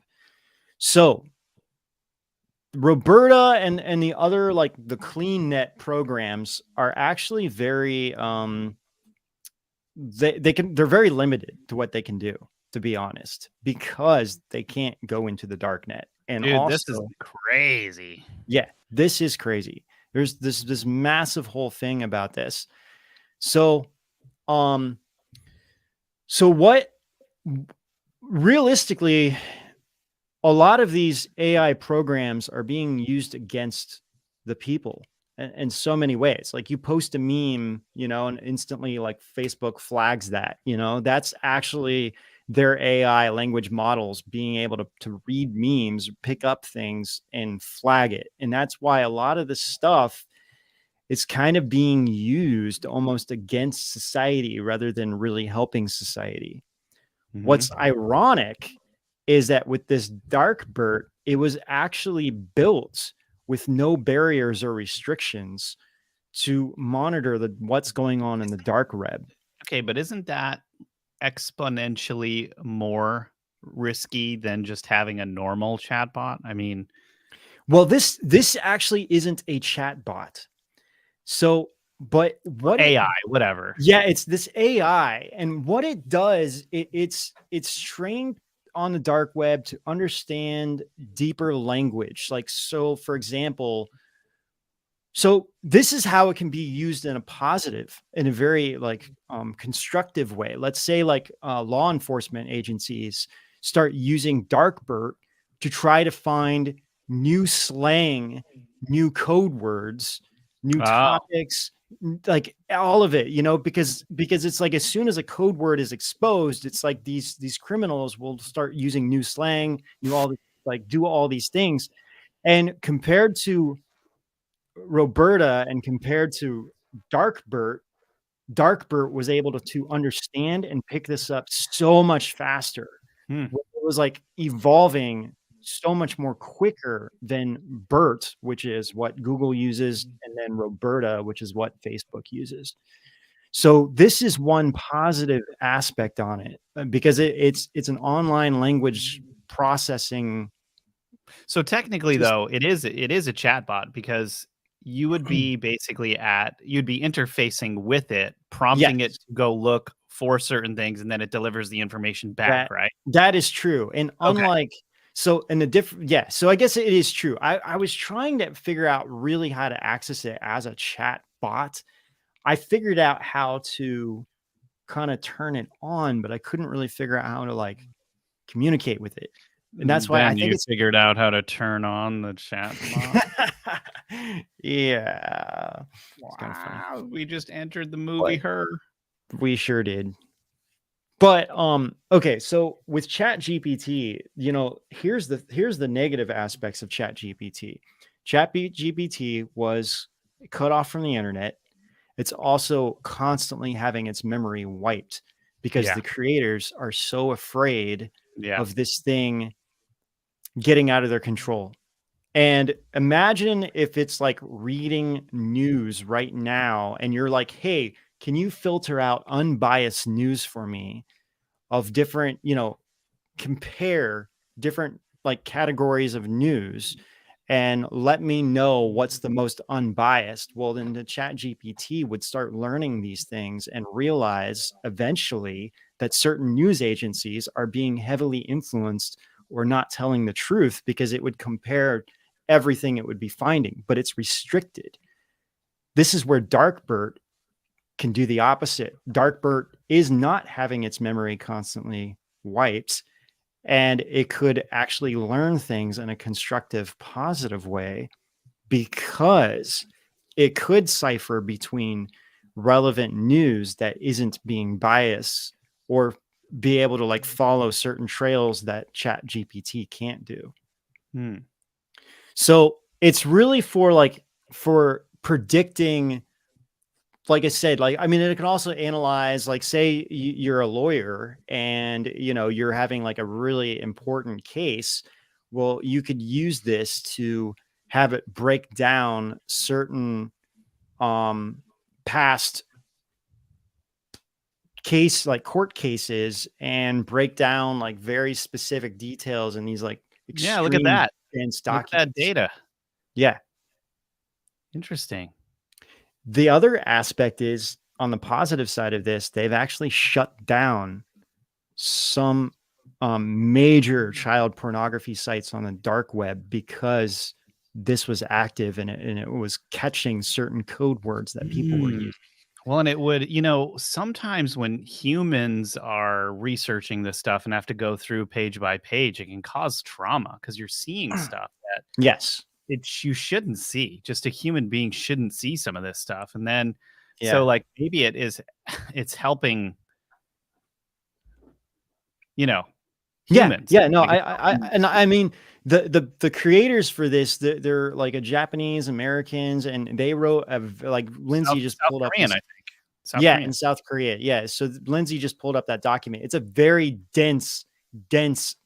So Roberta and the other, like the CleanNet programs, are actually very they're very limited to what they can do, to be honest, because they can't go into the darknet. And dude, also, this is crazy. Yeah, this is crazy. There's this massive whole thing about this. So what realistically, a lot of these AI programs are being used against the people in so many ways. Like you post a meme, and instantly like Facebook flags that, that's actually their AI language models being able to read memes, pick up things and flag it. And that's why a lot of this stuff is kind of being used almost against society rather than really helping society. Mm-hmm. What's ironic is that with this Darkbert, it was actually built with no barriers or restrictions to monitor what's going on in the dark web. Okay, but isn't that exponentially more risky than just having a normal chatbot? I mean, well, this actually isn't a chatbot. So, but what AI, whatever. Yeah, it's this AI, and what it does, it's trained on the dark web to understand deeper language. Like, so for example, so this is how it can be used in a very like constructive way. Let's say like law enforcement agencies start using Darkbert to try to find new slang, new code words, new topics, like all of it, because it's like as soon as a code word is exposed, it's like these criminals will start using new slang, all this like do all these things. And compared to Roberta and compared to Darkbert, Darkbert was able to understand and pick this up so much faster. Hmm. It was like evolving so much more quicker than Bert, which is what Google uses, and then Roberta, which is what Facebook uses. So this is one positive aspect on it, because it's an online language processing. So technically, though, it is a chatbot, because you would be basically you'd be interfacing with it, prompting it Yes. to go look for certain things, and then it delivers the information back, right? That is true. And Okay. unlike so in the different, yeah, so I guess it is true. I was trying to figure out really how to access it as a chat bot. I figured out how to kind of turn it on, but I couldn't really figure out how to like communicate with it. And that's why I Then think you it's figured out how to turn on the chatbot. yeah. It's kind of funny. Wow, we just entered the movie Her. We sure did. But okay, so with ChatGPT, you know, here's the negative aspects of ChatGPT. ChatGPT was cut off from the internet. It's also constantly having its memory wiped because Yeah. the creators are so afraid Yeah. of this thing getting out of their control. And imagine if it's like reading news right now and you're like, hey, can you filter out unbiased news for me of different, you know, compare different like categories of news and let me know what's the most unbiased. Well, then the chat GPT would start learning these things and realize eventually that certain news agencies are being heavily influenced or not telling the truth, because it would compare everything it would be finding, but it's restricted. This is where Darkbert can do the opposite. Darkbert is not having its memory constantly wiped, and it could actually learn things in a constructive, positive way, because it could cipher between relevant news that isn't being biased, or be able to like follow certain trails that Chat GPT can't do. Hmm. So it's really for predicting, like I said, like, I mean, it can also analyze, like, say you're a lawyer and, you know, you're having like a really important case. Well, you could use this to have it break down certain past case, like court cases, and break down like very specific details in these like Yeah, look at that. dense Look at that documents. data. Yeah. Interesting. The other aspect is, on the positive side of this, they've actually shut down some major child pornography sites on the dark web because this was active and it was catching certain code words that people were using. Well, and it would, you know, sometimes when humans are researching this stuff and have to go through page by page, it can cause trauma because you're seeing stuff that Yes. you shouldn't see. Just a human being shouldn't see some of this stuff. And then, Yeah. so like maybe it's helping, you know, humans. Yeah. No, Like, I mean, the creators for this, they're like a Japanese Americans, and they wrote like Lindsay just pulled up. Korean, I think. South yeah, Korean. in South Korea. Yeah. So Lindsay just pulled up that document. It's a very dense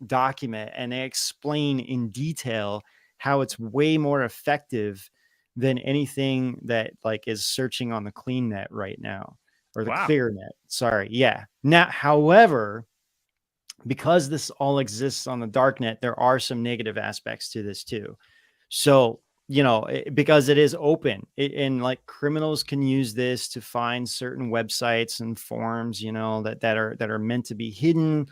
document, and they explain in detail how it's way more effective than anything that like is searching on the clean net right now, or the clear net. Sorry. Yeah. Now, however, because this all exists on the dark net, there are some negative aspects to this too. So, you know, because it is open, and like criminals can use this to find certain websites and forums, you know, that are meant to be hidden.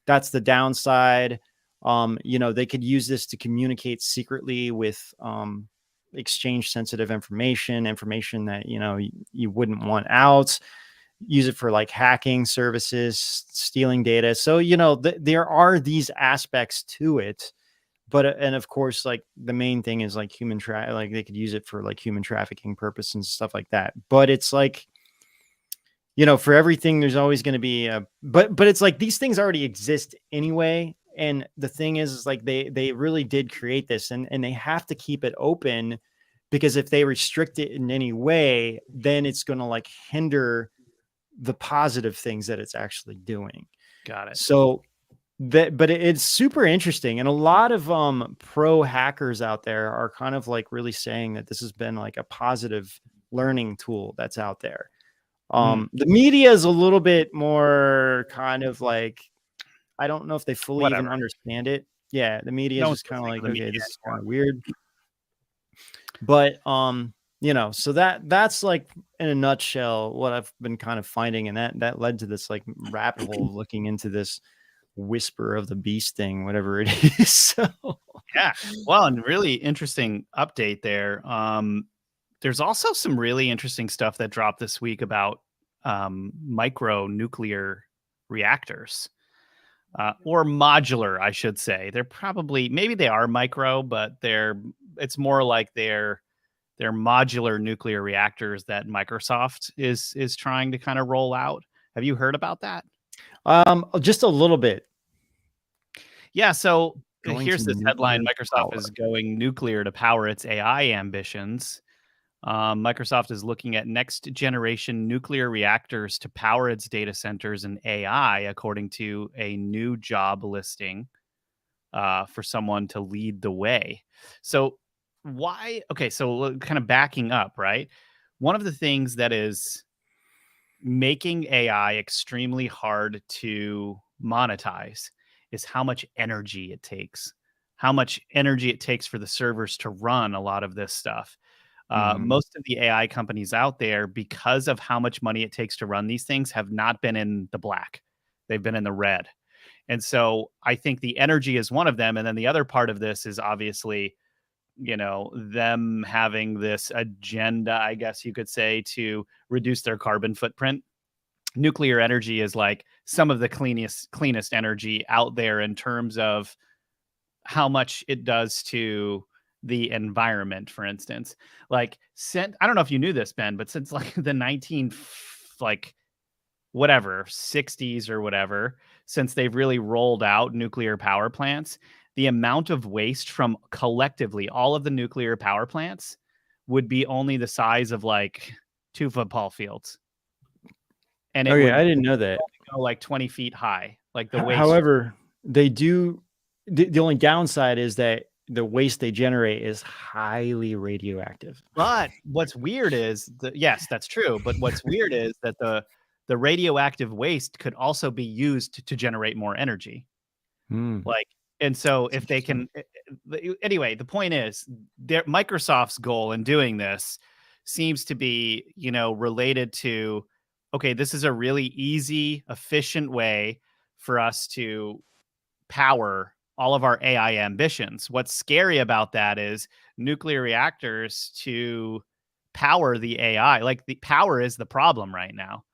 That's the downside. You know, they could use this to communicate secretly with exchange sensitive information that, you know, you wouldn't want out. Use it for like hacking services, stealing data. So, you know, there are these aspects to it. But and of course, like the main thing is like like they could use it for like human trafficking purposes and stuff like that. But it's like, you know, for everything, there's always going to be but it's like these things already exist anyway. And the thing is like they really did create this, and they have to keep it open, because if they restrict it in any way, then it's going to like hinder the positive things that it's actually doing. Got it. So but it's super interesting, and a lot of pro hackers out there are kind of like really saying that this has been like a positive learning tool that's out there. The media is a little bit more kind of like, I don't know if they fully even understand it. Yeah, the media is just kind of like, okay, this is kind of weird. But you know, so that's like in a nutshell what I've been kind of finding, and that led to this like rabbit hole of looking into this whisper of the beast thing, whatever it is. So yeah, well, and really interesting update there. There's also some really interesting stuff that dropped this week about micro nuclear reactors, or modular, I should say. They're probably, maybe they are micro, but it's more like they're modular nuclear reactors that Microsoft is trying to kind of roll out. Have you heard about that? Just a little bit. Yeah, so here's this headline: Microsoft is going nuclear to power its AI ambitions. Microsoft is looking at next generation nuclear reactors to power its data centers and AI, according to a new job listing for someone to lead the way. So why? Okay, so kind of backing up, right? One of the things that is making AI extremely hard to monetize is how much energy it takes, for the servers to run a lot of this stuff. Most of the AI companies out there, because of how much money it takes to run these things, have not been in the black. They've been in the red. And so I think the energy is one of them. And then the other part of this is obviously, you know, them having this agenda, I guess you could say, to reduce their carbon footprint. Nuclear energy is like some of the cleanest energy out there in terms of how much it does to the environment. For instance, like I don't know if you knew this, Ben, but since like the 60s or whatever, since they've really rolled out nuclear power plants, the amount of waste from collectively all of the nuclear power plants would be only the size of like 2 football fields. And it would, I didn't know that. Go like 20 feet high, like the waste. However, they do. The only downside is that the waste they generate is highly radioactive. But what's weird is yes, that's true. But what's weird is that the radioactive waste could also be used to generate more energy. Like, and so if they can, anyway, the point is, Microsoft's goal in doing this seems to be, you know, related to, okay, this is a really easy, efficient way for us to power all of our AI ambitions. What's scary about that is nuclear reactors to power the AI. Like, the power is the problem right now.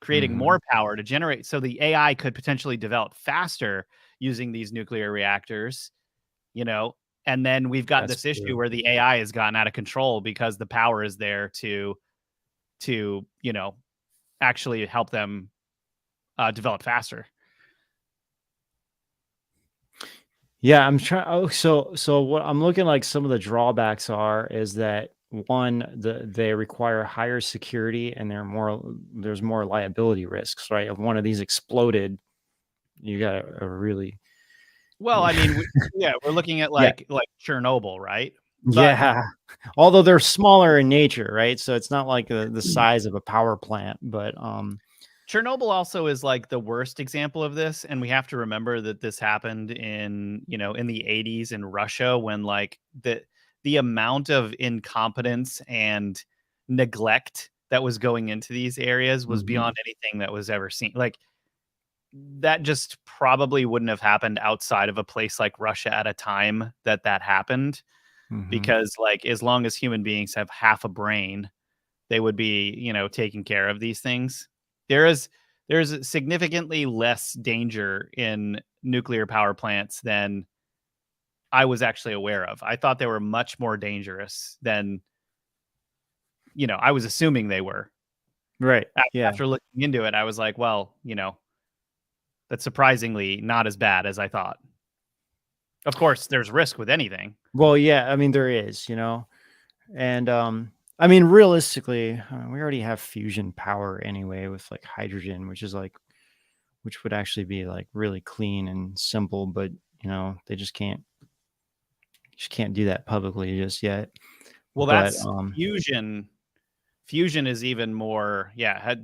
Creating more power to generate, so the AI could potentially develop faster using these nuclear reactors, you know, and then we've got this issue where the AI has gotten out of control because the power is there to, you know, actually help them develop faster. Yeah, I'm trying. Oh, so what I'm looking like some of the drawbacks is that one, they require higher security, and there's more liability risks, right? If one of these exploded, you got a really, well, I mean, we're looking at like Chernobyl, right? But, yeah, although they're smaller in nature, right? So it's not like the size of a power plant, but Chernobyl also is like the worst example of this, and we have to remember that this happened in the 80s in Russia, when like the amount of incompetence and neglect that was going into these areas was beyond anything that was ever seen. Like, that just probably wouldn't have happened outside of a place like Russia at a time that happened, because like, as long as human beings have half a brain, they would be, you know, taking care of these things. There's significantly less danger in nuclear power plants than I was actually aware of. I thought they were much more dangerous than, you know, I was assuming they were. Right. After looking into it, I was like, well, you know, that's surprisingly not as bad as I thought. Of course, there's risk with anything. Well, yeah, I mean there is, you know, and I mean realistically, we already have fusion power anyway with like hydrogen, which would actually be like really clean and simple, but you know they just can't do that publicly just yet. Well, But that's fusion. Fusion is even more,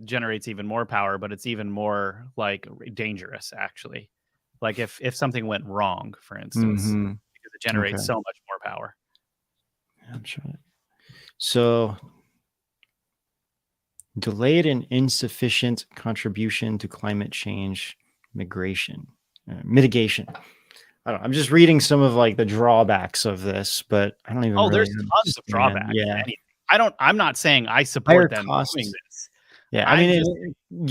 generates even more power, but it's even more like dangerous actually. Like if something went wrong, for instance, because it generates so much more power. I'm trying. So delayed and insufficient contribution to climate change mitigation. I don't know. I'm just reading some of like the drawbacks of this, but I don't even really there's tons of drawbacks. Yeah. I'm not saying I support them doing this. Yeah, I mean,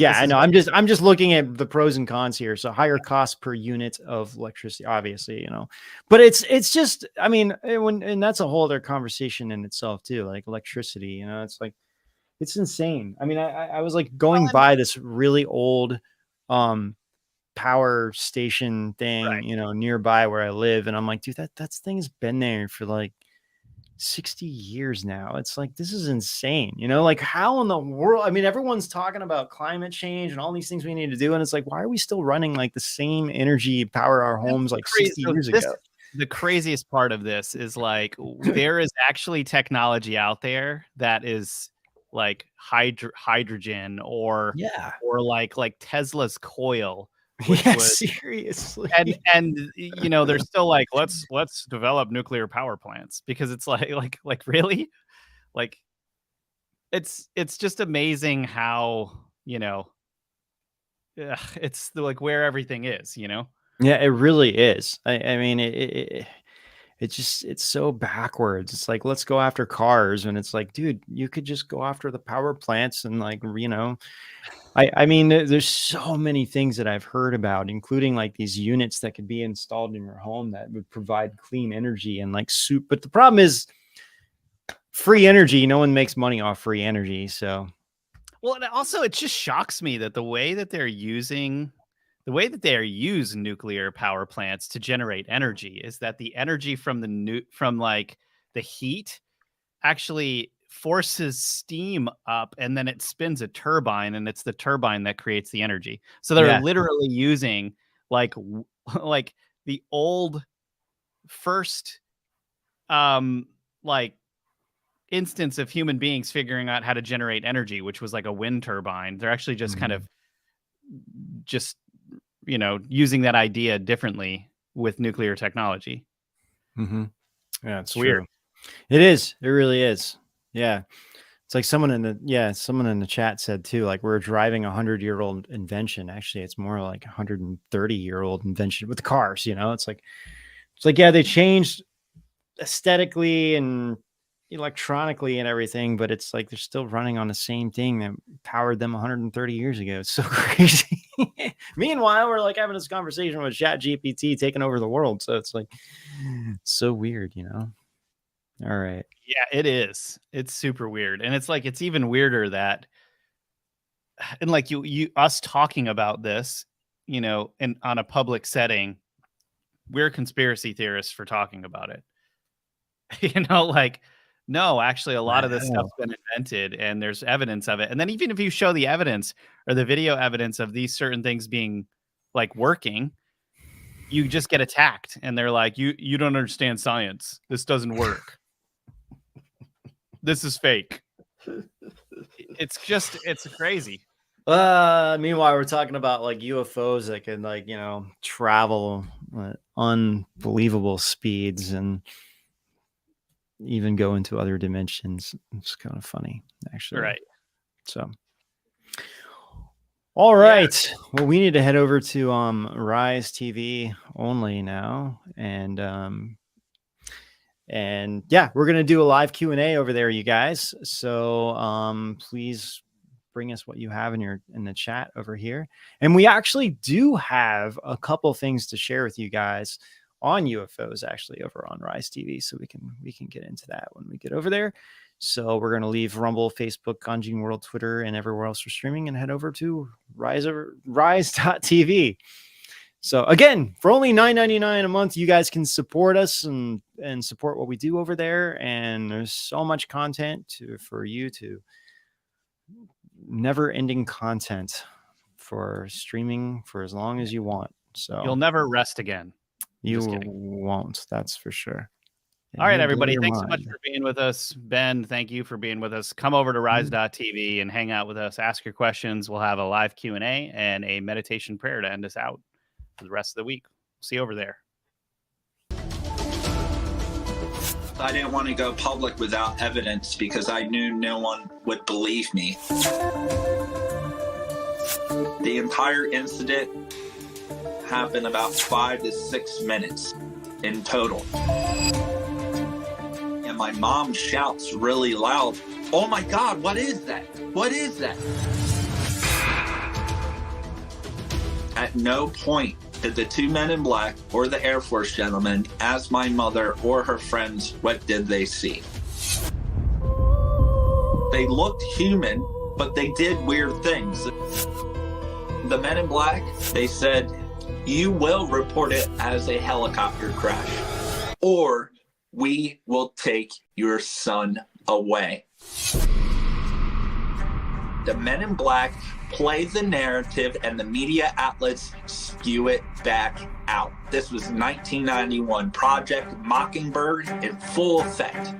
I know. I'm just looking at the pros and cons here. So higher cost per unit of electricity, obviously, you know, but it's just, I mean, and that's a whole other conversation in itself too. Like electricity, you know, it's like, it's insane. I mean, I was like going by this really old, power station thing, you know, nearby where I live, and I'm like, dude, that thing's been there for like 60 years now. It's like, this is insane, you know, like how in the world, I mean, everyone's talking about climate change and all these things we need to do, and it's like, why are we still running like the same energy power our homes like 60 years ago? The craziest part of this is like there is actually technology out there that is like hydrogen or like Tesla's coil, which was seriously, and you know they're still like let's develop nuclear power plants because it's like really, like it's just amazing how, you know, it's like where everything is, you know. Yeah, it really is. I mean, it's just, it's so backwards. It's like, let's go after cars. And it's like, dude, you could just go after the power plants and like, you know, I mean, there's so many things that I've heard about, including like these units that could be installed in your home that would provide clean energy and like soup. But the problem is free energy. No one makes money off free energy. So, well, and also it just shocks me that the way that they use nuclear power plants to generate energy is that the energy from the heat actually forces steam up, and then it spins a turbine, and it's the turbine that creates the energy. So they're literally using like the old first like instance of human beings figuring out how to generate energy, which was like a wind turbine. They're actually just kind of just, you know, using that idea differently with nuclear technology. Yeah, it's weird. True. It is. It really is. Yeah. It's like someone in the chat said too, like we're driving 100-year-old invention. Actually, it's more like 130-year-old invention with cars, you know. It's like, yeah, they changed aesthetically and electronically and everything, but it's like they're still running on the same thing that powered them 130 years ago. It's so crazy. Meanwhile, we're like having this conversation with ChatGPT taking over the world. So it's like so weird, you know. All right. Yeah, it is. It's super weird. And it's like it's even weirder that, and like us talking about this, you know, on a public setting, we're conspiracy theorists for talking about it. You know, like, no, actually, a lot of this stuff's been invented and there's evidence of it. And then even if you show the evidence or the video evidence of these certain things being like working, you just get attacked. And they're like, you don't understand science. This doesn't work. This is fake. It's crazy. Meanwhile, we're talking about like UFOs that can like, you know, travel at unbelievable speeds and even go into other dimensions. It's kind of funny, actually. Right. So, all right. Yeah. Well, we need to head over to Rise TV only now, and yeah, we're gonna do a live Q&A over there, you guys. So please bring us what you have in the chat over here. And we actually do have a couple things to share with you guys on UFOs actually over on Rise TV, so we can get into that when we get over there. So we're going to leave Rumble, Facebook, Conjing World, Twitter, and everywhere else we're streaming and head over to rise.tv. So again, for only $9.99 a month, you guys can support us and support what we do over there. And there's so much content for you to never-ending content for streaming for as long as you want. So You'll never rest again. you Just kidding. won't. That's for sure. All right, You'll blow everybody. your Thanks so much mind. for being with us. Ben, thank you for being with us. Come over to rise.tv and hang out with us. Ask your questions. We'll have a live Q&A and a meditation prayer to end us out for the rest of the week. See you over there. I didn't want to go public without evidence because I knew no one would believe me. The entire incident happened about 5 to 6 minutes in total. And my mom shouts really loud, "Oh my God, what is that? What is that?" At no point did the two men in black or the Air Force gentleman ask my mother or her friends what did they see. They looked human, but they did weird things. The men in black, they said, "You will report it as a helicopter crash, or we will take your son away." The men in black play the narrative and the media outlets spew it back out. This was 1991, Project Mockingbird in full effect.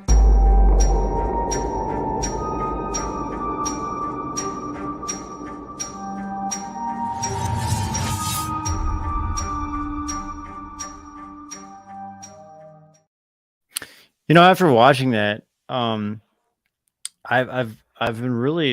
After watching that, I've been really